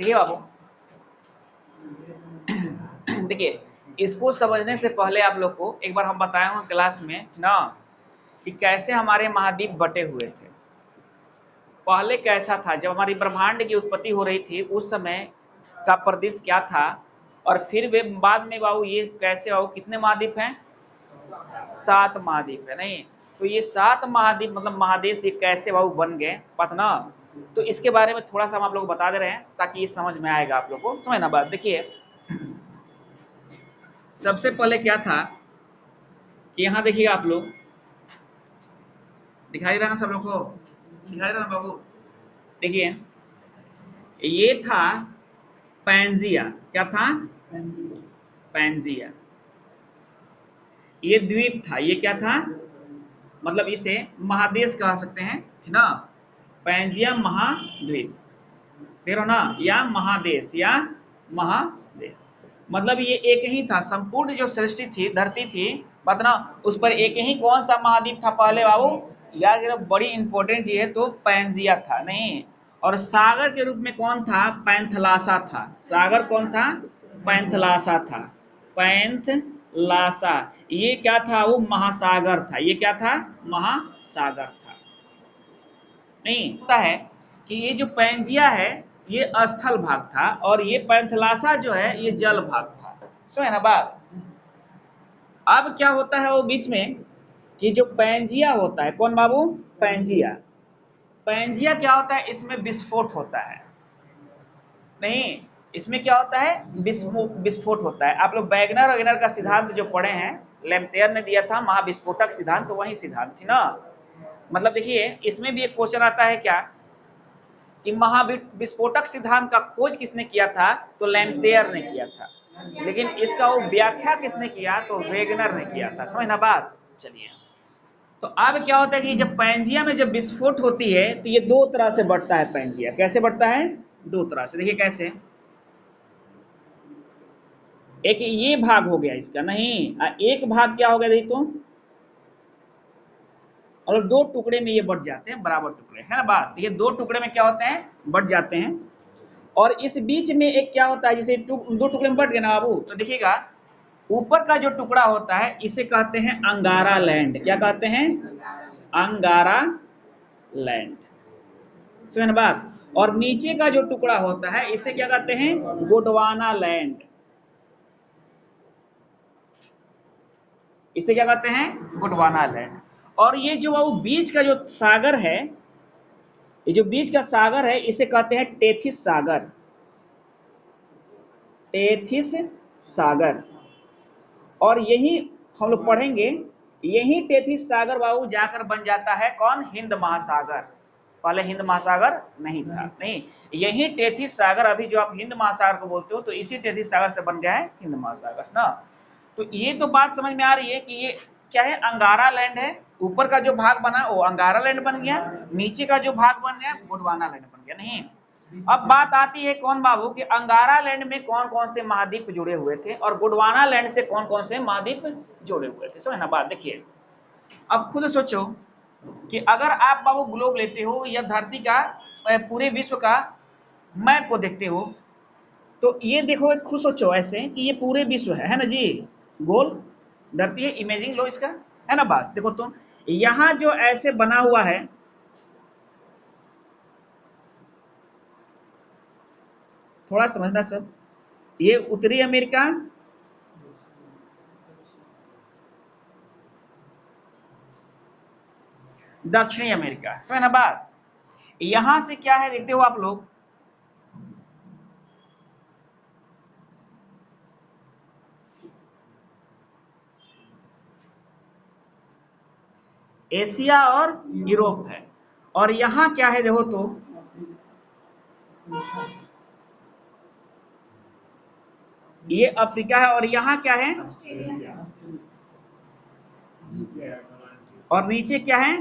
देखिए बाबू, देखिए इसको समझने से पहले आप लोग को एक बार हम बताए हूँ क्लास में ना कि कैसे हमारे महाद्वीप बटे हुए थे। पहले कैसा था, जब हमारी ब्रह्मांड की उत्पत्ति हो रही थी उस समय का प्रदेश क्या था, और फिर वे बाद में बाबू ये कैसे बाबू कितने महाद्वीप हैं? 7 महाद्वीप है। नहीं तो ये 7 महाद्वीप मतलब महादेश ये कैसे बाबू बन गए पता ना, तो इसके बारे में थोड़ा सा हम आप लोग को बता दे रहे हैं ताकि ये समझ में आएगा आप लोग को। समझना बात, देखिए सबसे पहले क्या था कि यहाँ देखिए आप लोग, दिखाई दे रहा ना सब लोग को, दिखाई दे रहा ना बाबू? देखिए ये था पैंजिया। क्या था? पैंजिया। ये द्वीप था। ये क्या था? मतलब इसे महादेश कह सकते हैं ना, पैंजिया महाद्वीप, देख रहे हो ना, या महादेश या महादेश। मतलब ये एक ही था, संपूर्ण जो सृष्टि थी धरती थी बतना, उस पर एक ही कौन सा महाद्वीप था पहले बाबू? यार ये बड़ी इंपॉर्टेंट चीज है, तो पैंजिया था। नहीं, और सागर के रूप में कौन था? पैंथलासा था। सागर कौन था? पैंथलासा था। पैंथलासा ये क्या था? वो महासागर था। ये क्या था? महासागर था। नहीं होता है कि ये जो पैंजिया है ये स्थल भाग था और ये पैंथलासा जो है ये जल भाग था। समझे ना बात? अब क्या होता है वो बीच में कि जो पैंजिया होता है, कौन बाबू? पैंजिया। पैंजिया क्या होता है? इसमें विस्फोट होता है। नहीं, इसमें क्या होता है? विस्फोट होता है। आप लोग वैगनर वगैरह का सिद्धांत जो पढ़े हैं, लेम्पेयर ने दिया था महाविस्फोटक सिद्धांत, तो वही सिद्धांत थी ना। मतलब देखिए इसमें भी एक क्वेश्चन आता है क्या कि महाविस्फोटक सिद्धांत का खोज किसने किया था? तो लैम्पेयर ने किया था। लेकिन इसका वो व्याख्या किसने किया? तो वेगनर ने किया था। समझना बात? चलिए, तो अब क्या होता है कि जब पैंजिया में जब विस्फोट होती है तो ये दो तरह से बढ़ता है। पैंजिया कैसे बढ़ता है? दो तरह से। देखिए कैसे, एक ये भाग हो गया इसका, नहीं एक भाग क्या हो गया देखो, और दो टुकड़े में ये बढ़ जाते हैं, बराबर टुकड़े, है ना बात? ये दो टुकड़े में क्या होते हैं? बढ़ जाते हैं। और इस बीच में एक क्या होता है, जैसे दो टुकड़े में बढ़ गया ना बाबू, तो देखिएगा ऊपर का जो टुकड़ा होता है इसे कहते हैं अंगारा लैंड। क्या कहते हैं? अंगारा लैंड। समझ बात? और नीचे का जो टुकड़ा होता है इसे क्या कहते हैं? गोंडवाना लैंड। इसे क्या कहते हैं? गोंडवाना लैंड। और ये जो वो बीच का जो सागर है, ये जो बीच का सागर है इसे कहते हैं टेथिस सागर। टेथिस सागर। और यही हम लोग पढ़ेंगे, यही टेथिस सागर बाबू जाकर बन जाता है कौन? हिंद महासागर। पहले हिंद महासागर नहीं था। नहीं, यही टेथिस सागर, अभी जो आप हिंद महासागर को बोलते हो, तो इसी टेथिस सागर से बन गया है हिंद महासागर ना। तो ये तो बात समझ में आ रही है कि ये क्या है? अंगारा लैंड है। ऊपर का जो भाग बना वो अंगारा लैंड बन गया, नीचे का जो भाग बन गया गोंडवाना लैंड बन गया। नहीं, अब बात आती है कौन बाबू कि अंगारा लैंड में कौन कौन से महाद्वीप जुड़े हुए थे और गोंडवाना लैंड से कौन कौन से महाद्वीप जुड़े हुए थे। समझना बात? देखिए अब खुद सोचो कि अगर आप बाबू ग्लोब लेते हो या धरती का पूरे विश्व का मैप को देखते हो, तो ये देखो, खुद सोचो ऐसे कि ये पूरे विश्व है ना जी, गोल धरती है, इमेजिंग लो इसका, है ना बात? देखो तो यहाँ जो ऐसे बना हुआ है, थोड़ा समझना सब, ये उत्तरी अमेरिका, दक्षिणी अमेरिका। समझना बात? यहां से क्या है देखते हो आप लोग, एशिया और यूरोप है, और यहां क्या है देखो तो, ये अफ्रीका है, और यहां क्या है? और नीचे क्या है?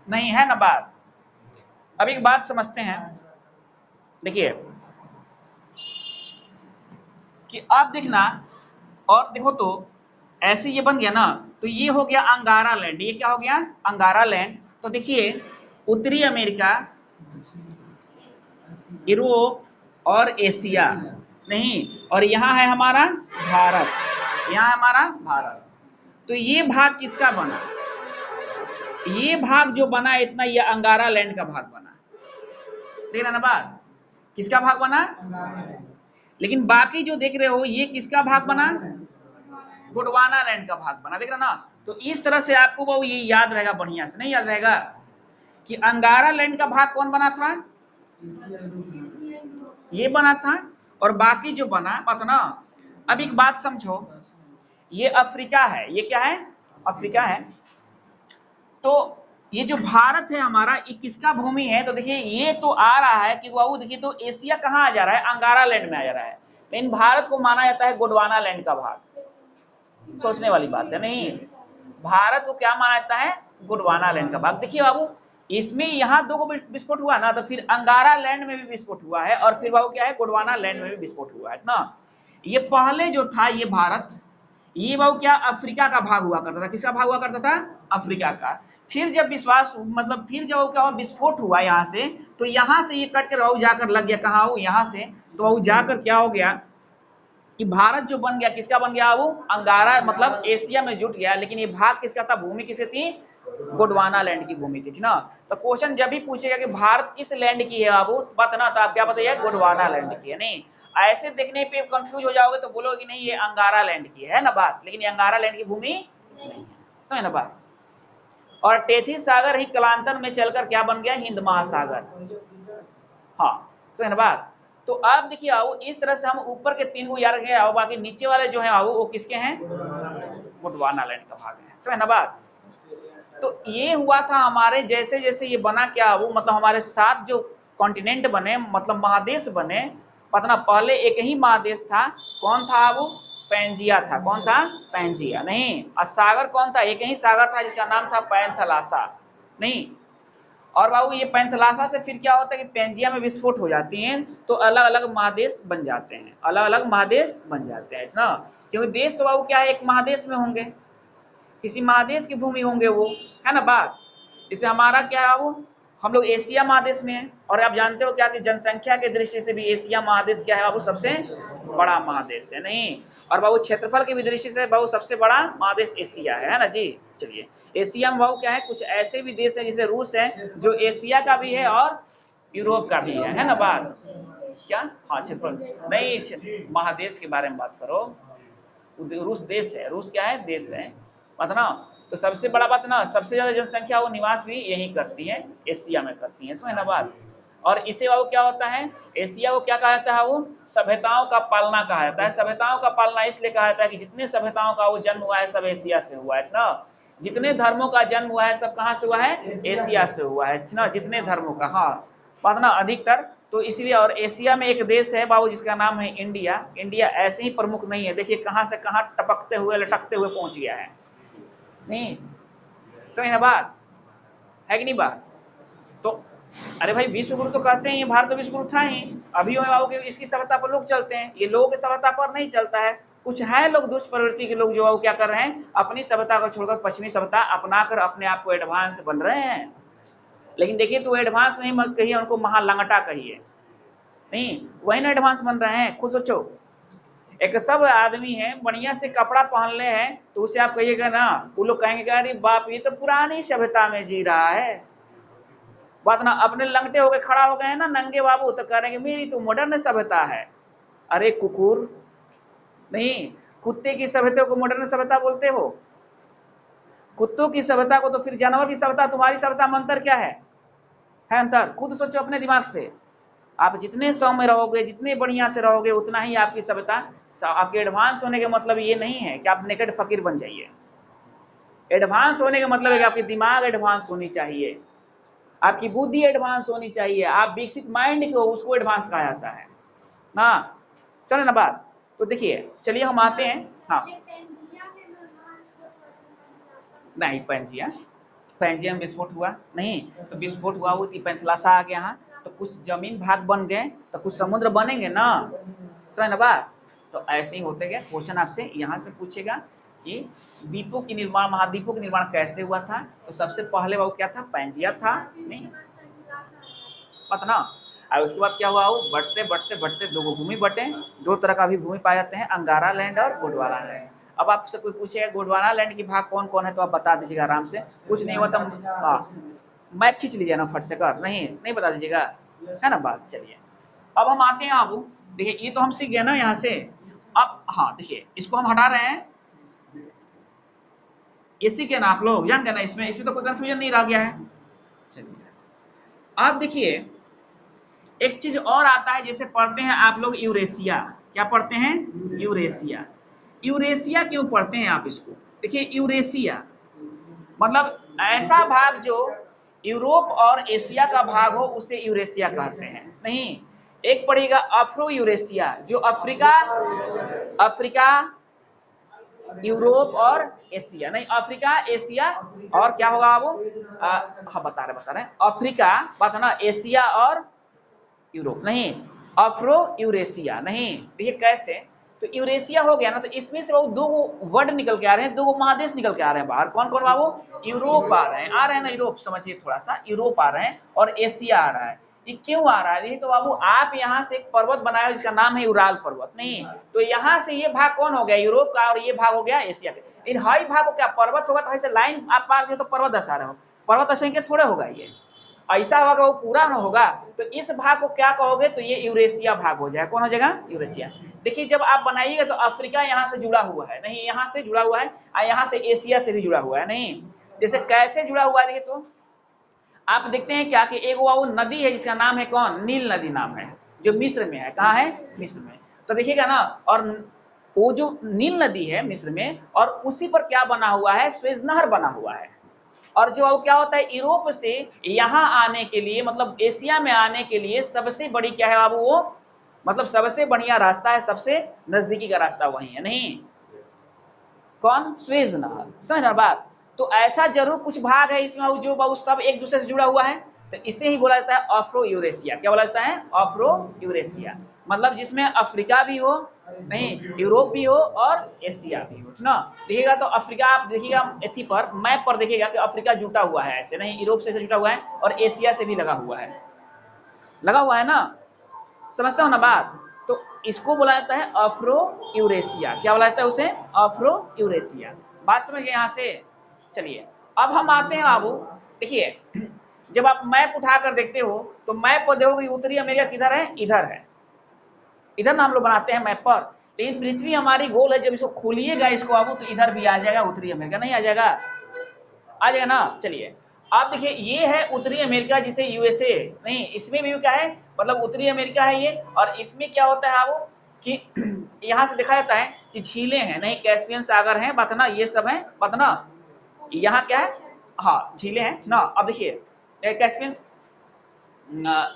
नहीं, है ना बात? अब एक बात समझते हैं, देखिए कि आप देखना और देखो तो ऐसे ये बन गया ना, तो ये हो गया अंगारा लैंड। ये क्या हो गया? अंगारा लैंड। तो देखिए उत्तरी अमेरिका, यूरोप और एशिया, नहीं, और यहाँ है हमारा भारत, यहाँ है हमारा भारत। तो ये भाग किसका बना? ये भाग जो बना इतना, ये अंगारा लैंड का भाग बना। देख रहे ना बात, किसका भाग बना? लेकिन बाकी जो देख रहे हो ये किसका भाग बना? गोंडवाना लैंड का भाग बना। देख रहे ना, तो इस तरह से आपको वो ये याद रहेगा, बढ़िया से नहीं याद रहेगा कि अंगारा लैंड का भाग कौन बना था? ये बना था। और बाकी जो बना पता ना। अब एक बात समझो, ये अफ्रीका है, ये क्या है? अफ्रीका है। तो ये जो भारत है हमारा, ये किसका भूमि है? तो देखिए ये तो आ रहा है कि वो देखिए, तो एशिया कहाँ आ जा रहा है? अंगारा लैंड में आ जा रहा है। लेकिन भारत को माना जाता है गोंडवाना लैंड का भाग। सोचने वाली बात है। नहीं, भारत को क्या माना जाता है? गोंडवाना लैंड का भाग। देखिए बाबू, इसमें यहाँ दो को विस्फोट हुआ ना, तो फिर अंगारा लैंड में भी विस्फोट हुआ है, और फिर बाबू क्या है? गोंडवाना लैंड में भी विस्फोट हुआ है ना। ये पहले जो था ये भारत, ये बाबू क्या अफ्रीका का भाग हुआ करता था। किसका भाग हुआ करता था? अफ्रीका का। फिर जब विश्वास मतलब फिर जब क्या हुआ, विस्फोट हुआ यहाँ से, तो यहाँ से ये कट कर बाबू जाकर लग गया कहाँ? हो यहाँ से। तो बाबू जाकर क्या हो गया कि भारत जो बन गया, किसका बन गया? वो अंगारा मतलब एशिया में जुट गया। लेकिन ये भाग किसका था? भूमि किसकी थी? गोंडवाना लैंड की भूमि थी ना। तो क्वेश्चन जब भी पूछेगा कि भारत किस लैंड की है बाबू, बताना, तो आप क्या बताइए? गोंडवाना लैंड की है। नहीं, ऐसे देखने पे कंफ्यूज हो जाओगे तो बोलोगे नहीं ये अंगारा लैंड की है ना बात, लेकिन ये अंगारा लैंड की भूमि नहीं है। समझ ना बात। और टेथिस सागर ही कलांतर में चलकर क्या बन गया? हिंद महासागर। हाँ, समझ ना बात। तो अब देखिए आओ, इस तरह से हम ऊपर के 3 को याद रखेंगे, आओ बाकी नीचे वाले जो है आओ वो किसके हैं? गोंडवाना लैंड का भाग है। समझ ना बात। तो ये हुआ था हमारे, जैसे जैसे ये बना क्या वो, मतलब हमारे 7 जो कॉन्टिनेंट बने, मतलब महादेश बने। पता ना, पहले एक ही महादेश था। कौन था वो? पैंजिया था। कौन था? पैंजिया। नहीं, और सागर कौन था? एक ही सागर था जिसका नाम था पैंथलासा। नहीं, और बाबू ये पैंथलासा से फिर क्या होता है कि पैंजिया में विस्फोट हो जाती हैं, तो अलग अलग महादेश बन जाते हैं, अलग अलग महादेश बन जाते हैं ना। क्योंकि देश तो बाबू क्या है? एक महादेश में होंगे, किसी महादेश की भूमि होंगे वो, है ना बात। जैसे हमारा क्या है वो, हम लोग एशिया महादेश में हैं, और आप जानते हो क्या कि जनसंख्या के दृष्टि से भी एशिया महादेश क्या है बाबू? सबसे बड़ा महादेश है। नहीं, और बाबू क्षेत्रफल की भी दृष्टि से बाबू सबसे बड़ा महादेश एशिया है ना जी। चलिए, एशिया में बाबू क्या है? कुछ ऐसे भी देश है जैसे रूस है, जो एशिया का भी है और यूरोप का भी है ना बात। क्या? हाँ, क्षेत्रफल नहीं, महादेश के बारे में बात करो। रूस देश है, रूस क्या है? देश है, बात ना। तो सबसे बड़ा बात ना, सबसे ज्यादा जनसंख्या वो निवास भी यही करती है, एशिया में करती है। समझ ना बात। और इसे वो क्या होता है? एशिया को क्या कहा जाता है? वो सभ्यताओं का पालना कहा जाता है। सभ्यताओं का पालना इसलिए कहा जाता है कि जितने सभ्यताओं का वो जन्म हुआ है सब एशिया से हुआ है ना। जितने धर्मों का जन्म हुआ है सब कहाँ से हुआ है? एशिया से हुआ है ना, जितने धर्मों का। हाँ, बात ना, अधिकतर। तो इसलिए, और एशिया में एक देश है बाबू जिसका नाम है इंडिया। इंडिया ऐसे ही प्रमुख नहीं है, देखिए कहाँ से कहाँ टपकते हुए लटकते हुए पहुंच गया है। नहीं, समझ ना बात है कि नहीं बात। तो अरे भाई, विश्व गुरु तो कहते हैं, ये भारत विश्व गुरु था ही। अभी बाबू इसकी सभ्यता पर लोग चलते हैं, ये लोगों की सभ्यता पर नहीं चलता है। कुछ है लोग दुष्ट प्रवृत्ति के लोग, जो क्या कर रहे हैं? अपनी सभ्यता को छोड़कर पश्चिमी सभ्यता अपनाकर अपने आप को एडवांस बन रहे हैं। लेकिन देखिए, तो एडवांस नहीं मत कहिए उनको, महालंगटा कहिए। नहीं, वही ना एडवांस बन रहे हैं। खुद सोचो, एक सब आदमी है बढ़िया से कपड़ा पहन ले हैं, तो उसे आप कहिएगा ना, वो लोग कहेंगे कि अरे बाप, ये तो पुरानी सभ्यता में जी रहा है। बात ना, अपने लंगटे होके खड़ा हो गए हैं ना नंगे बाबू, तो कह रहे हैं कि मेरी तो मॉडर्न सभ्यता है। अरे कुकुर, नहीं, कुत्ते की सभ्यता को मॉडर्न सभ्यता बोलते हो? कुत्तों की सभ्यता को, तो फिर जानवर की सभ्यता तुम्हारी सभ्यता में अंतर क्या है अंतर? खुद सोचो अपने दिमाग से। आप जितने सौम्य रहोगे, जितने बढ़िया से रहोगे, उतना ही आपकी सभ्यता। आपके एडवांस होने का मतलब ये नहीं है कि आप नेकेड फकीर बन जाइए। एडवांस होने का मतलब है कि आपकी दिमाग एडवांस होनी चाहिए, आपकी बुद्धि एडवांस होनी चाहिए, आप विकसित माइंड को, उसको एडवांस कहा जाता है ना। चलो ना बात। तो देखिए, चलिए हम आते हैं। हाँ, नहीं, पैंजिया में विस्फोट हुआ नहीं, तो विस्फोट हुआ वो पैंथलासा आ गया। यहाँ तो कुछ जमीन भाग बन गए, तो कुछ समुद्र बनेंगे ना। समझ ना बात। तो ऐसे ही होते गए। क्वेश्चन आपसे यहाँ से पूछेगा ये द्वीपों की निर्माण, महाद्वीपों का निर्माण कैसे हुआ था? तो सबसे पहले वो क्या था? पैंजिया था, नहीं पता ना। और उसके बाद क्या हुआ? वो बढ़ते बढ़ते बढ़ते दो भूमि बटे, दो तरह का भी भूमि पाए जाते हैं, अंगारा लैंड और गोंडवाना लैंड। अब आपसे कोई पूछेगा गोंडवाना लैंड की भाग कौन कौन है, तो आप बता दीजिएगा आराम से, कुछ नहीं हुआ तो मैप खींच लीजिए ना फट से कर, नहीं बता दीजिएगा, है ना बात। चलिए अब हम आते हैं बाबू, देखिए ये तो हम सीख गए ना यहाँ से। अब हाँ देखिए इसको हम हटा रहे हैं, ये सीखे ना आप लोग, जान गए ना, इसमें तो कोई कंफ्यूजन नहीं रह गया है। चलिए अब देखिए एक चीज और आता है, जैसे पढ़ते हैं आप लोग यूरेशिया, क्या पढ़ते हैं? यूरेशिया। यूरेशिया क्यों पढ़ते हैं आप इसको? देखिए यूरेशिया मतलब ऐसा भाग जो यूरोप और एशिया का भाग हो उसे यूरेशिया कहते हैं। नहीं, एक पड़ेगा अफ्रो यूरेशिया, जो अफ्रीका यूरोप और एशिया, नहीं अफ्रीका एशिया और क्या होगा वो, हाँ बता रहे अफ्रीका, बात है ना, एशिया और यूरोप, नहीं अफ्रो यूरेशिया। नहीं देखिए कैसे, तो यूरेशिया हो गया ना, तो इसमें से वो दो वर्ड निकल के आ रहे हैं, दो महादेश निकल के आ रहे हैं बाहर, कौन कौन बाबू? यूरोप आ रहे हैं ना, यूरोप समझिए थोड़ा सा, यूरोप आ रहे हैं और एशिया आ रहा है। ये क्यों आ रहा है? देखिए तो बाबू आप यहाँ से एक पर्वत बनाए हो जिसका नाम है यूराल पर्वत, नहीं तो यहाँ से ये भाग कौन हो गया? यूरोप का, और ये भाग हो गया एशिया का। इन हाई भाग को क्या पर्वत होगा, तो ऐसे लाइन आप पार दिए तो पर्वत दर्शा रहे हो, पर्वत असंख्य थोड़े होगा, ये ऐसा होगा वो पूरा न होगा। तो इस भाग को क्या कहोगे? तो ये यूरेशिया भाग हो जाएगा। कौन हो जाएगा? यूरेशिया। देखिए जब आप बनाइएगा तो अफ्रीका यहाँ से जुड़ा हुआ है, नहीं यहाँ से जुड़ा हुआ है, और यहाँ से एशिया से भी जुड़ा हुआ है, नहीं जैसे कैसे जुड़ा हुआ है देखिए, तो आप देखते हैं क्या कि एक वो नदी है जिसका नाम है कौन? नील नदी नाम है, जो मिस्र में है। कहाँ है? मिस्र में। तो देखिएगा ना, और वो जो नील नदी है मिस्र में, और उसी पर क्या बना हुआ है? स्वेज नहर बना हुआ है। और जो क्या होता है, यूरोप से यहाँ आने के लिए, मतलब एशिया में आने के लिए सबसे बड़ी क्या है बाबू? वो मतलब सबसे बढ़िया रास्ता है, सबसे नजदीकी का रास्ता वही है, नहीं कौन? स्वेज नहर। समझ ना बात? तो ऐसा जरूर कुछ भाग है इसमें जो बाबू सब एक दूसरे से जुड़ा हुआ है, तो इसे ही बोला जाता है अफ्रो यूरेशिया। क्या बोला जाता है? अफ्रो यूरेशिया, मतलब जिसमें अफ्रीका भी हो, नहीं यूरोप भी हो और एशिया भी हो ना। देखिएगा तो अफ्रीका, आप देखिएगा एथी पर मैप पर देखिएगा कि अफ्रीका जुटा हुआ है ऐसे, नहीं यूरोप से जुटा हुआ है और एशिया से भी लगा हुआ है ना, समझते हो ना बात? तो इसको बोला जाता है अफ्रो यूरेशिया। क्या बोला जाता है उसे? Afro Eurasia. बात समझ गए यहाँ से? चलिए अब हम आते हैं बाबू, देखिए जब आप मैप उठाकर देखते हो तो मैप पर देखोगे उत्तरी अमेरिका किधर है? इधर है, इधर ना हम लोग बनाते हैं मैप पर, लेकिन पृथ्वी हमारी गोल है, जब इसको खोलिएगा इसको बाबू तो इधर भी आ जाएगा उत्तरी अमेरिका, नहीं आ जाएगा? आ जाएगा ना। चलिए आप देखिए ये है उत्तरी अमेरिका, जिसे यूएसए, नहीं इसमें भी क्या है, मतलब उत्तरी अमेरिका है ये, और इसमें क्या होता है वो कि यहाँ से देखा जाता है कि झीलें हैं, नहीं कैस्पियन सागर है, बात ना, ये सब है, बात ना, यहाँ क्या है? हाँ झीलें हैं ना। अब देखिए कैस्पियन,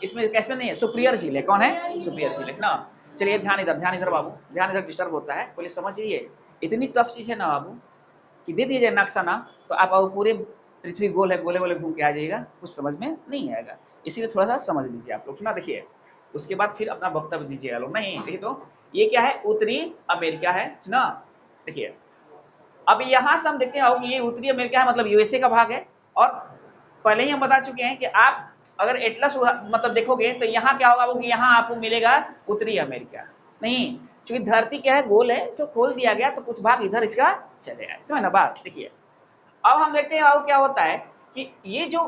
इसमें कैस्पियन नहीं है, सुपिरियर झील है। कौन है? सुपिरियर झील है ना। चलिए ध्यान इधर बाबू, ध्यान इधर डिस्टर्ब होता है, पहले समझिए, इतनी टफ चीज है ना बाबू कि दे दीजिए नक्शा ना, तो आप पूरे पृथ्वी गोल है, गोले गोले घूम के आ जाएगा, कुछ समझ में नहीं आएगा, इसीलिए थोड़ा सा समझ लीजिए आप लोग ना। देखिए उसके बाद फिर अपना वक्तव्य दीजिएगा लोग। नहीं देखिए तो ये क्या है? उत्तरी अमेरिका है ना। देखिए अब यहाँ से हम देखते हैं कि ये उत्तरी अमेरिका है, मतलब यूएसए का भाग है। और पहले ही हम बता चुके हैं कि आप अगर एटलस मतलब देखोगे तो यहाँ क्या होगा वो कि यहाँ आपको मिलेगा उत्तरी अमेरिका, नहीं चूंकि धरती क्या है? गोल है, इसको खोल दिया गया तो कुछ भाग इधर इसका चले आए, समझ ना बात? देखिए अब हम देखते हैं अब क्या होता है कि ये जो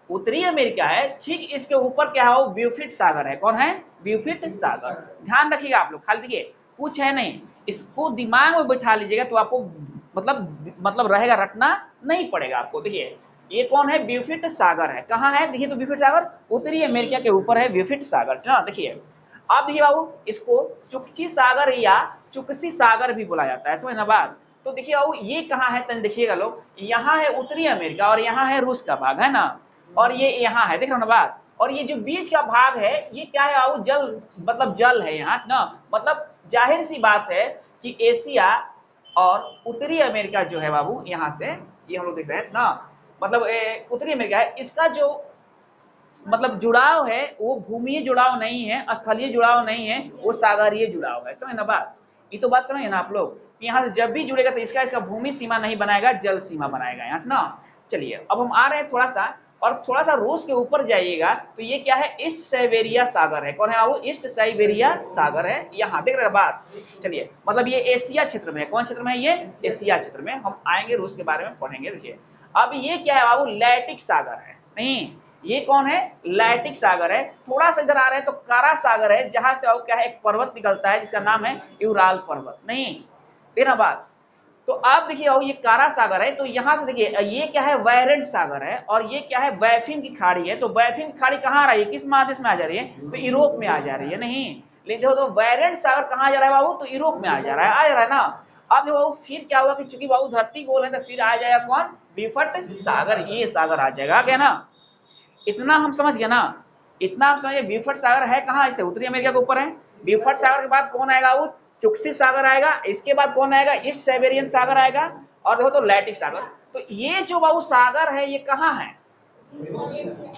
उत्तरी अमेरिका है, ठीक इसके ऊपर क्या है? वो ब्यूफिट सागर है। कौन है? ब्यूफिट सागर। ध्यान रखिएगा आप लोग, खाली देखिए कुछ है नहीं, इसको दिमाग में बैठा लीजिएगा तो आपको मतलब रहेगा, रटना नहीं पड़ेगा आपको। देखिए ये कौन है? ब्यूफिट सागर है। कहाँ है? देखिए तो ब्यूफिट सागर उत्तरी अमेरिका के ऊपर है ब्यूफिट सागर ना। देखिए अब देखिए बाबू, इसको चुकची सागर या चुकसी सागर भी बोला जाता है, समझ ना बात? तो देखिए बाबू ये कहाँ है? तन देखिएगा लोग, यहाँ है उत्तरी अमेरिका और यहाँ है रूस का भाग, है ना, और ये यहाँ है, देख रहे हो ना बात? और ये जो बीच का भाग है ये क्या है बाबू? जल, मतलब जल है यहाँ ना, मतलब जाहिर सी बात है कि एशिया और उत्तरी अमेरिका जो है बाबू, यहाँ से ये हम लोग देख रहे हैं ना, मतलब उत्तरी अमेरिका है, इसका जो मतलब जुड़ाव है वो भूमिय जुड़ाव नहीं है, स्थलीय जुड़ाव नहीं है, वो सागरीय जुड़ाव है, समझ ना बात? ये तो बात समझे ना आप लोग। यहाँ से जब भी जुड़ेगा तो इसका भूमि सीमा नहीं बनाएगा, जल सीमा बनाएगा यहाँ ना। चलिए अब हम आ रहे हैं थोड़ा सा, और थोड़ा सा रूस के ऊपर जाइएगा तो ये क्या है, ईस्ट साइबेरिया सागर है। कौन है वो, ईस्ट साइबेरिया सागर है, यहाँ देख रहे बात। चलिए मतलब ये एशिया क्षेत्र में है। कौन क्षेत्र में है, ये एशिया क्षेत्र में। हम आएंगे रूस के बारे में पढ़ेंगे। देखिए अब ये क्या है बाबू, लैटिक सागर है। नहीं, ये कौन है, लैटिक सागर है। थोड़ा सा इधर आ रहे हैं तो कारा सागर है, जहां से क्या है, एक पर्वत निकलता है जिसका नाम है यूराल पर्वत। नहीं, तेरा बात। तो आप देखिए ये कारा सागर है, तो यहां से देखिए ये क्या है, वैरेंट सागर है, और ये क्या है, वैफिन की खाड़ी है। तो वैफिन की खाड़ी कहाँ आ रही है, किस महादेश में आ जा रही है, तो यूरोप में आ जा रही है। नहीं, लेकिन देखो तो वैरेंट सागर कहाँ जा रहा है बाबू, तो यूरोप में आ जा रहा है, आ जा रहा है ना। अब देखो फिर क्या हुआ कि चूंकि बाबू धरती गोल है तो फिर आ जाएगा कौन, विफट सागर, ये सागर आ जाएगा। क्या ना, इतना हम समझ गए ना, इतना हम समझे। विफट सागर है कहाँ, इसे उत्तरी अमेरिका के ऊपर है। विफट सागर के बाद कौन आएगा, वो चुक्सी सागर आएगा। इसके बाद कौन आएगा, ईस्ट साइबेरियन सागर आएगा, और देखो तो लैटिक सागर। तो ये जो बाबू सागर है ये कहाँ है,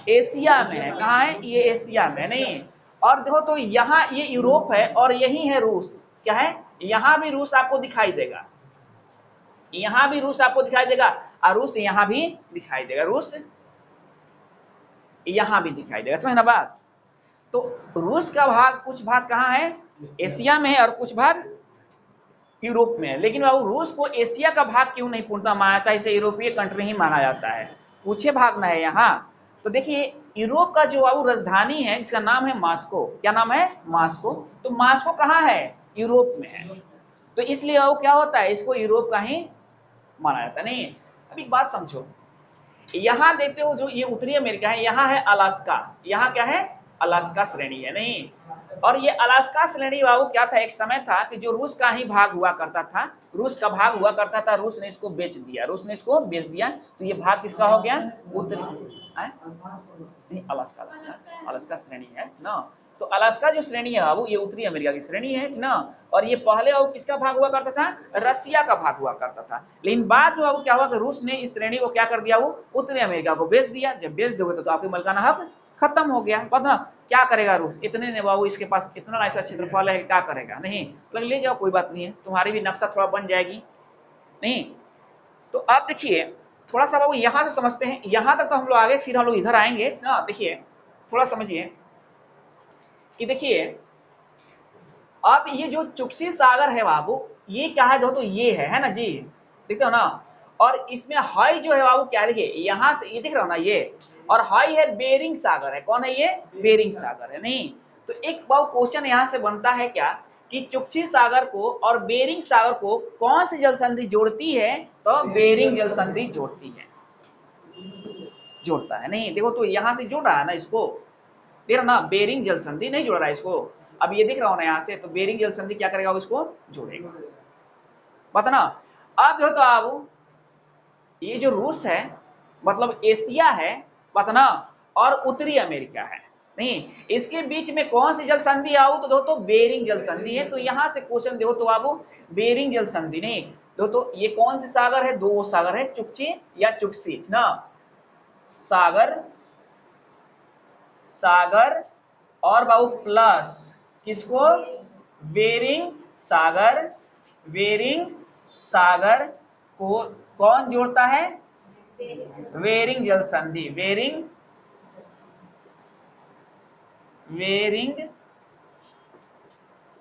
एशिया में है। कहाँ है, ये एशिया में। नहीं, और देखो तो यहाँ ये यूरोप है, और यही है रूस। क्या है, यहाँ भी रूस आपको दिखाई देगा, यहाँ भी रूस आपको दिखाई देगा, और रूस यहाँ भी दिखाई देगा, रूस यहाँ भी दिखाई देगा। समझ ना बात। तो रूस का भाग, कुछ भाग कहाँ है, एशिया में है, और कुछ भाग यूरोप में है। लेकिन बाबू रूस को एशिया का भाग क्यों नहीं पूर्णतः माना जाता है, इसे यूरोपीय कंट्री ही माना जाता है। पूछे भाग ना है यहाँ। तो देखिए यूरोप का जो बाबू राजधानी है जिसका नाम है मास्को। क्या नाम है, मास्को। तो मास्को कहाँ है, यूरोप में है। तो इसलिए वो क्या होता है, इसको यूरोप का ही माना जाता है। नहीं, अब एक बात समझो, यहाँ देखते हो जो ये उत्तरी अमेरिका है, यहाँ है अलास्का। यहाँ क्या है, अलास्का श्रेणी है। नहीं, और ये अलास्का श्रेणी बाबू क्या था, एक समय था कि जो रूस का ही भाग हुआ करता था, रूस का भाग हुआ करता था, रूस ने इसको बेच दिया, रूस ने इसको बेच दिया। तो ये भाग किसका हो गया, उत्तरी, नहीं अलास्का, अलास्का अलास्का श्रेणी है ना। तो अलास्का जो श्रेणी है बाबू, ये उत्तरी अमेरिका की श्रेणी है ना। और ये पहले बाबू किसका भाग हुआ करता था, रसिया का भाग हुआ करता था। लेकिन बाद में बाबू क्या हुआ कि रूस ने इस श्रेणी को क्या कर दिया, वो उत्तरी अमेरिका को बेच दिया। जब बेच दोगे तो आपकी मलकाना हक खत्म हो गया। पता क्या करेगा रूस, इतने ने बाबू, इसके पास इतना ऐसा क्षेत्रफल है, क्या करेगा। नहीं, ले जाओ कोई बात नहीं है, तुम्हारी भी नक्शा थोड़ा बन जाएगी। नहीं, तो आप देखिए थोड़ा सा बाबू यहाँ से समझते हैं, यहाँ तक तो हम लोग आगे, फिर हम लोग इधर आएंगे ना। देखिए थोड़ा समझिए कि देखिए अब ये जो चुक्सी सागर है बाबू, ये क्या है, तो ये है ना जी, देखते हो ना। और इसमें हाई जो है बाबू क्या, देखिए यहाँ से ये दिख रहा हो ना ये, और हाई है बेरिंग सागर है। कौन है ये, बेरिंग सागर है। नहीं, तो एक बाबू क्वेश्चन यहाँ से बनता है क्या, कि चुक्सी सागर को और बेरिंग सागर को कौन सी जल संधि जोड़ती है, तो बेरिंग जल संधि जोड़ती है, जोड़ता है। नहीं देखो तो यहाँ से जोड़ रहा है ना, इसको देख रहा ना, बेरिंग जल संधि नहीं जोड़ रहा है इसको। अब ये दिख रहा हो ना यहाँ से, तो बेरिंग जल संधि क्या करेगा, इसको जोड़ेगा। पता ना। अब जो तो अब ये जो रूस है मतलब एशिया है, पता ना, और उत्तरी अमेरिका है। नहीं, इसके बीच में कौन सी जल संधि आओ, तो दोस्तों बेरिंग जल संधि है। तो यहां से क्वेश्चन देखो तो बाबू, बेरिंग जल संधि। नहीं दोस्तों, ये कौन सी सागर है, दो सागर है, चुक्ची या चुक्सी ना, सागर, सागर, और बाबू प्लस किसको, बेरिंग सागर। बेरिंग सागर को कौन जोड़ता है, बेरिंग जल संधि, बेरिंग, बेरिंग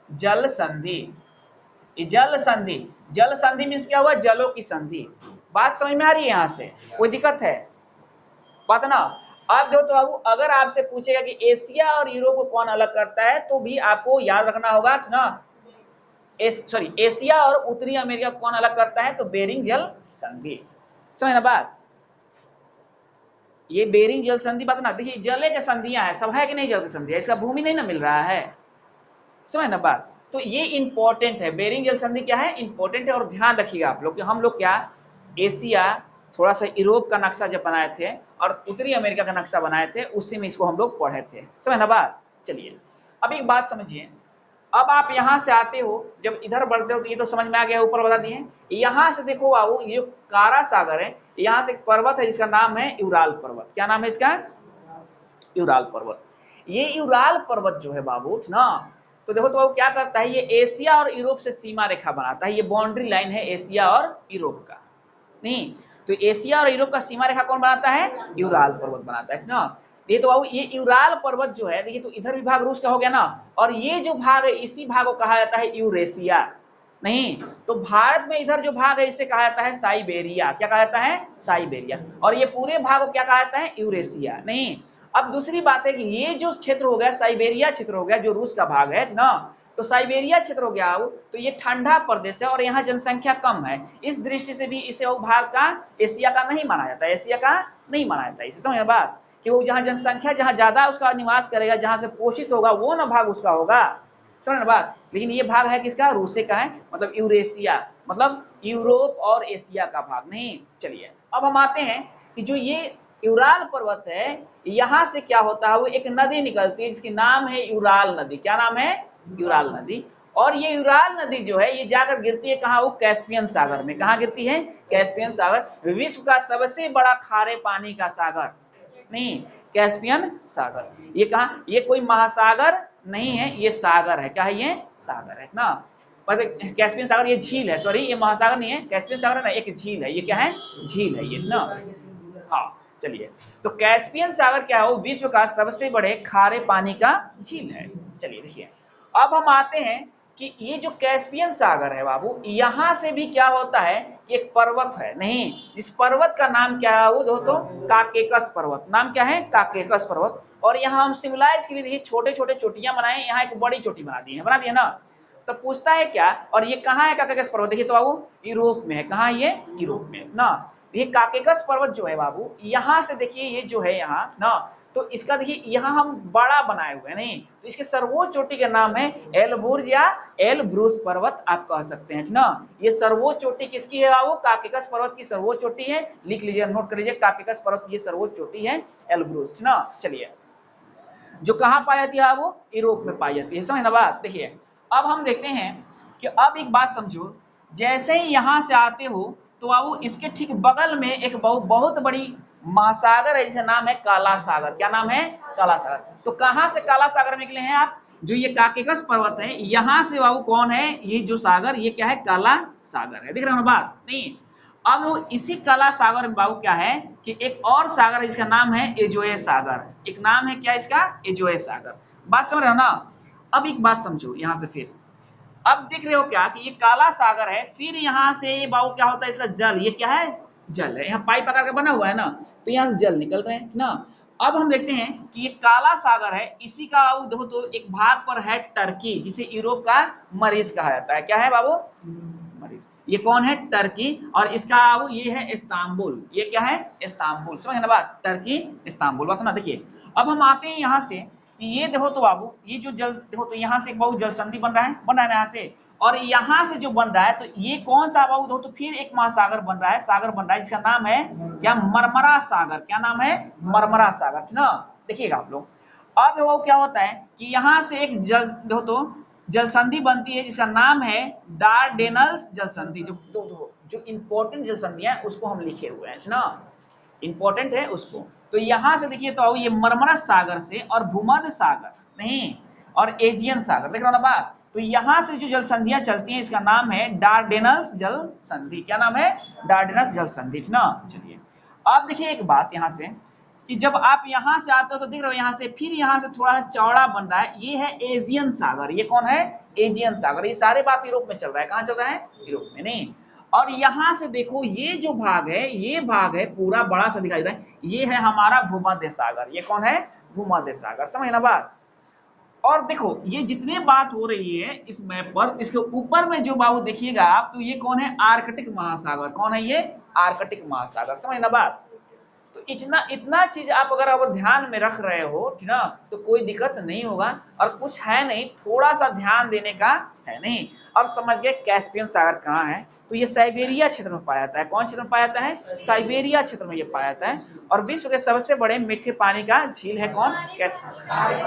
जल संधि। जल संधि, जल संधि मीन्स क्या हुआ, जलों की संधि। बात समझ में आ रही है, यहां से कोई दिक्कत है, बात ना। अब जो तो बाबू अगर आपसे पूछेगा कि एशिया और यूरोप को कौन अलग करता है, तो भी आपको याद रखना होगा ना, सॉरी एशिया और उत्तरी अमेरिका को कौन अलग करता है, तो बेरिंग जल संधि। समझ ना बात, ये बेरिंग जल संधि। बात ना, देखिए जले के संधियां है, सब है कि नहीं, जल की संधि है, इसका भूमि नहीं ना मिल रहा है। समझ ना बात। तो ये इंपॉर्टेंट है, बेरिंग जल संधि क्या है, इंपॉर्टेंट है। और ध्यान रखिएगा आप लोग कि हम लोग क्या, एशिया, थोड़ा सा यूरोप का नक्शा जब बनाए थे और उत्तरी अमेरिका का नक्शा बनाए थे, उसी में इसको हम लोग पढ़े थे। समझ ना बात। चलिए अब एक बात समझिए, अब आप यहाँ से आते हो, जब इधर बढ़ते हो तो ये तो समझ में आ गया, ऊपर बता दिए। यहाँ से देखो बाबू, ये कारा सागर है, यहाँ से एक पर्वत है जिसका नाम है यूराल पर्वत। क्या नाम है इसका, यूराल पर्वत। ये यूराल पर्वत जो है बाबू ना, तो देखो तो वो क्या करता है, ये एशिया और यूरोप से सीमा रेखा बनाता है, ये बाउंड्री लाइन है एशिया और यूरोप का। नहीं, तो एशिया और यूरोप का सीमा रेखा कौन बनाता है, यूराल पर्वत बनाता है ना। ये तो बाबू ये यूराल पर्वत जो है, देखिए तो इधर भी भाग रूस का हो गया ना, और ये जो भाग है इसी भाग को कहा जाता है यूरेशिया। नहीं, तो भारत में इधर जो भाग है इसे कहा जाता है साइबेरिया। क्या कहा जाता है, साइबेरिया। और ये पूरे भाग को क्या कहा जाता है, यूरेशिया। नहीं, अब दूसरी बात है कि ये जो क्षेत्र हो गया साइबेरिया क्षेत्र हो गया, जो रूस का भाग है ना, तो साइबेरिया क्षेत्र हो गया, तो ये ठंडा प्रदेश है और यहाँ जनसंख्या कम है। इस दृष्टि से भी इसे वो भाग का एशिया का नहीं माना जाता, एशिया का नहीं माना जाता। इसे समझ बात, कि वो जहाँ जनसंख्या जहाँ ज्यादा उसका निवास करेगा, जहाँ से पोषित होगा, वो ना भाग उसका होगा। समझ बात। लेकिन ये भाग है किसका, रूसे का है, मतलब यूरेशिया, मतलब यूरोप और एशिया का भाग। नहीं, चलिए अब हम आते हैं कि जो ये यूराल पर्वत है, यहाँ से क्या होता है, वो एक नदी निकलती है जिसकी नाम है यूराल नदी। क्या नाम है, यूराल नदी। और ये यूराल नदी जो है ये जाकर गिरती है कहाँ, वो कैस्पियन सागर में। कहाँ गिरती है, कैस्पियन सागर, विश्व का सबसे बड़ा खारे पानी का सागर। नहीं, कैस्पियन सागर। ये कहा, ये कोई महासागर नहीं है, ये सागर है। क्या है, ये सागर है ना। कैस्पियन सागर ये झील है, सॉरी ये महासागर नहीं है, कैस्पियन सागर है ना, एक झील है। ये क्या है, झील है ये ना। हाँ चलिए, तो कैस्पियन सागर क्या है, वो विश्व का सबसे बड़े खारे पानी का झील है। चलिए देखिए, अब हम आते हैं कि ये जो कैस्पियन सागर है बाबू, यहाँ से भी क्या होता है, एक पर्वत है। नहीं, इस पर्वत का नाम क्या है, वो दोस्तों काकेकस पर्वत। नाम क्या है, काकेकस पर्वत। और यहाँ हम सिविलाइज के लिए देखिए छोटे छोटे चोटियां बनाए, यहाँ एक बड़ी चोटी बना दी है, बना दिया ना। तो पूछता है क्या, और ये कहाँ है काकेकस पर्वत, देखिए तो बाबू यूरोप में है। कहाँ, ये यूरोप में ना। ये काकेकस पर्वत जो है बाबू, यहाँ से देखिए ये जो है यहाँ ना, तो इसका देखिए यहाँ हम बड़ा बनाए हुए हैं। नहीं, तो इसके सर्वोच्च चोटी का नाम है एलबुर्ज या एलब्रूस पर्वत आप कह सकते हैं ना। ये सर्वोच्च चोटी किसकी है बाबू, काकेकस पर्वत की सर्वोच्च चोटी है। लिख लीजिए, नोट कर लीजिए, काकेकस पर्वत की सर्वोच्च चोटी है एलब्रूस ना। चलिए, जो कहाँ पाई जाती है, वो यूरोप में पाई जाती है। समझ ना बात। देखिए अब हम देखते हैं कि अब एक बात समझो, जैसे ही यहाँ से आते हो तो बाबू इसके ठीक बगल में एक बहुत बड़ी महासागर है जिसका नाम है काला सागर। क्या नाम है, काला सागर। तो कहाँ से काला सागर निकले हैं आप, जो ये काकेकस पर्वत है यहाँ से बाबू कौन है, ये जो सागर, ये क्या है, काला सागर है। दिख रहा है ना बात। नहीं, अब इसी काला सागर में बाबू क्या है कि एक और सागर है जिसका नाम है एजोए सागर। एक नाम है क्या इसका, एजोए सागर। बात समझ रहे हो ना। अब एक बात समझो यहाँ से, फिर अब देख रहे हो क्या कि ये काला सागर है, फिर यहाँ से ये बाबू क्या होता है, इसका जल, ये क्या है, जल है। यहाँ पाइप आकार का बना हुआ है ना, तो यहाँ से जल निकल रहे हैं ना। अब हम देखते हैं कि ये काला सागर है, इसी का देखो तो एक भाग पर है टर्की, जिसे यूरोप का मरीज कहा जाता है। क्या है बाबू, मरीज। ये कौन है, टर्की। और इसका ये है इस्तांबुल। ये क्या है, इस्तांबुल। समझ ना बात, टर्की इस्तांबुल। बात ना। देखिए अब हम आते हैं यहाँ से, ये देखो तो बाबू ये जो जल, देखो तो यहाँ से एक बाबू जल संधि बन रहा है यहाँ से, और यहाँ से जो बन रहा है, तो ये कौन सा बाबू, देखो तो फिर एक महासागर बन रहा है, सागर बन रहा है जिसका नाम है क्या, मरमरा सागर। क्या नाम है, मरमरा सागर ना। देखिएगा आप लोग, अब वो क्या होता है कि यहाँ से एक जल, देखो तो जल संधि बनती है जिसका नाम है डार्डेनल्स जल संधि। जो इंपॉर्टेंट जल संधियां है उसको हम लिखे हुए हैं ना, इंपॉर्टेंट है उसको। तो यहां से देखिए तो ये मरमरस सागर से और भूमध्य सागर, नहीं, और एजियन सागर, देख रहे हो ना बात। तो यहां से जो जल संधियां चलती हैं इसका नाम है डार्डेनल्स जल संधि। क्या नाम है, डार्डेनल्स जल संधि ना। चलिए अब देखिए एक बात यहाँ से, कि जब आप यहाँ से आते हो तो देख रहे हो यहाँ से, फिर यहाँ से थोड़ा सा चौड़ा बन रहा है, ये है एजियन सागर। ये कौन है, एजियन सागर। ये सारे बात यूरोप में चल रहा है। कहाँ चल रहा है, यूरोप में। नहीं, और यहाँ से देखो ये जो भाग है, ये भाग है पूरा बड़ा सा दिखाई देता है, ये है हमारा भूमध्य सागर। ये कौन है, भूमध्य सागर। समझ ना बात। और देखो ये जितने बात हो रही है इस मैप पर, इसके ऊपर में जो बाबू देखिएगा आप, तो ये कौन है, आर्कटिक महासागर। कौन है, ये आर्कटिक महासागर। समझ ना बात। तो इतना चीज आप अगर ध्यान में रख रहे हो ठीक ना, तो कोई दिक्कत नहीं होगा। और कुछ है नहीं, थोड़ा सा ध्यान देने का है। नहीं, अब समझ गए कैस्पियन सागर कहाँ है, तो ये साइबेरिया क्षेत्र में पाया जाता है। कौन क्षेत्र में पाया जाता है, साइबेरिया क्षेत्र में ये पाया जाता है। और विश्व के सबसे बड़े मीठे पानी का झील है कौन,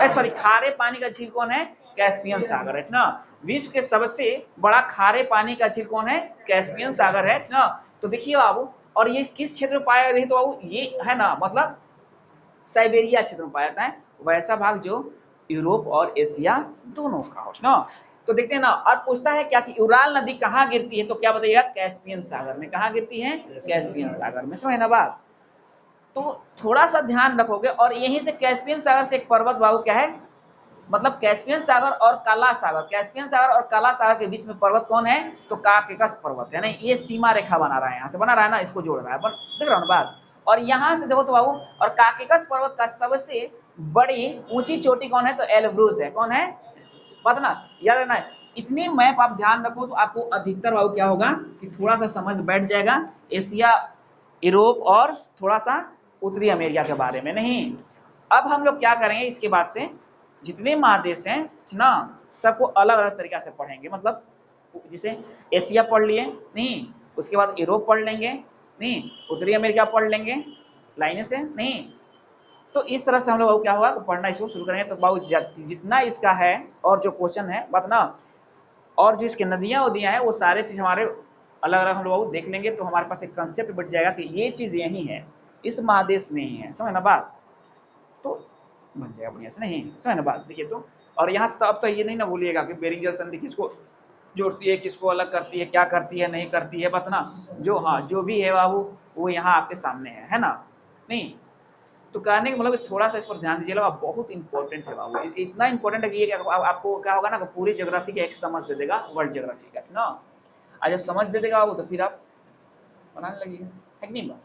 सॉरी खारे पानी का झील कौन है, कैस्पियन सागर है ना। विश्व के सबसे बड़ा खारे पानी का झील कौन है, कैस्पियन सागर है ना। तो देखिए बाबू, और ये किस क्षेत्र में पाया जाता है, तो बाबू ये है ना, मतलब साइबेरिया क्षेत्र में पाया जाता है। वैसा भाग जो यूरोप और एशिया दोनों का हो ना। तो देखते हैं ना, और पूछता है क्या कि उराल नदी कहाँ गिरती है, तो क्या बताइएगा, कैस्पियन सागर में। कहाँ गिरती है, कैस्पियन सागर में। समझ ना बात। तो थोड़ा सा ध्यान रखोगे, और यहीं से कैस्पियन सागर से एक पर्वत बाबू क्या है, मतलब कैस्पियन सागर और काला सागर, कैस्पियन सागर और काला सागर के बीच में पर्वत कौन है, तो काकेकस पर्वत है ना। ये सीमा रेखा बना रहा है, यहाँ से बना रहा है ना, इसको जोड़ रहा है, देख रहा हूँ बात। और यहाँ से देखो तो बाबू, और काकेकस पर्वत का सबसे बड़ी ऊंची चोटी कौन है, तो एलब्रूज है। कौन है, बात ना याद रखना है। इतनी मैप आप ध्यान रखो तो आपको अधिकतर बाबू क्या होगा कि थोड़ा सा समझ बैठ जाएगा एशिया, यूरोप और थोड़ा सा उत्तरी अमेरिका के बारे में। नहीं, अब हम लोग क्या करेंगे, इसके बाद से जितने महादेश हैं ना, सबको अलग अलग तरीका से पढ़ेंगे। मतलब जिसे एशिया पढ़ लिए, नहीं उसके बाद यूरोप पढ़ लेंगे, नहीं उत्तरी अमेरिका पढ़ लेंगे लाइने से, नहीं तो इस तरह से हम लोग क्या हुआ पढ़ना इसको शुरू करेंगे। तो बाबू जितना इसका है और जो क्वेश्चन है बात ना, और जो इसकी नदियां उदियां हैं वो सारे चीज हमारे अलग अलग हम लोग देख लेंगे, तो हमारे पास एक कंसेप्ट बैठ जाएगा कि ये चीज यही है, इस महादेश में ही है। समझ ना बात, तो बन जाएगा बढ़िया से। नहीं समझ ना बात, देखिए तो। और यहाँ से अब तो ये नहीं ना भूलिएगा कि बेरिंग जल संधि किसको जोड़ती है, किसको अलग करती है, क्या करती है, नहीं करती है, बस ना जो, हाँ जो भी है बाबू वो यहाँ आपके सामने है ना। नहीं तो कहने का मतलब थोड़ा सा इस पर ध्यान दीजिएगा, बहुत इंपॉर्टेंट है बाबू, इतना इंपॉर्टेंट है कि ये आपको क्या होगा ना कि पूरी ज्योग्राफी का एक समझ दे देगा, वर्ल्ड ज्योग्राफी का ना। और जब समझ दे देगा बाबू तो फिर आप बनाने लगेगा, है कि नहीं बात।